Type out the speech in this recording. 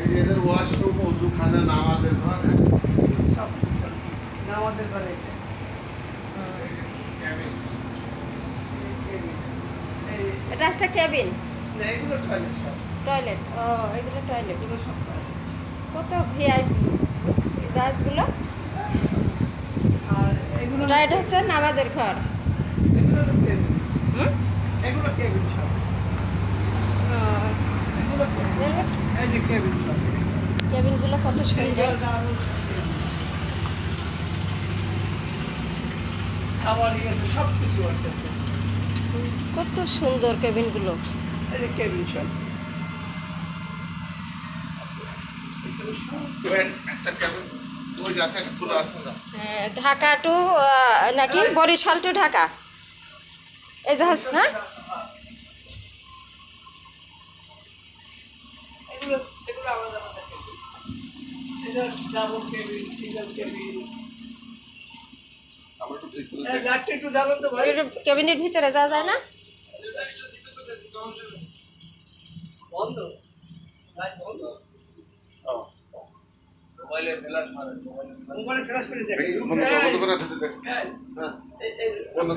এই যে এদের ওয়াশরুম, ওযুখানা, নামাজের ঘর, সব নামাজের ঘরে এটা। ক্যাবিন। এটা হচ্ছে কেবিন, না এগুলো টয়লেট সব, টয়লেট। ও এগুলো টয়লেট। এগুলো সব toilet। কত ভিআইপি জাহাজগুলো। আর এগুলো এটা হচ্ছে নামাজের ঘর। এগুলো হলো cabin। হুম? এগুলো cabin সব। ও, এগুলো cabin সব। এই যে cabin সব। কেবিনগুলো কত সুন্দর। খাবার আছে, সব কিছু আছে। কত সুন্দর কেবিনগুলো। এই যে cabin সব। এগুলো সব একটা ক্যাবিন ওই যে আছে, একটা খোলা আছে না? ঢাকা টু নাকি বরিশাল টু ঢাকা এই জাহাজ। হ্যাঁ, এগুলো এগুলো আলাদা আলাদা cabin। এটা ডাবল cabin, সিঙ্গেল cabin। আমরা একটু ভিতরে এই লাইটটা একটু জ্বালান তো ভাই। কেবিনের ভিতরে যাওয়া যায় না। বন্ধ, লাইট বন্ধ। ও, মোবাইলে ফ্ল্যাশ মেরে দেখেন। দেখি বন্ধ করে দেখছি। হ্যাঁ, হ্যাঁ, এই বন্ধ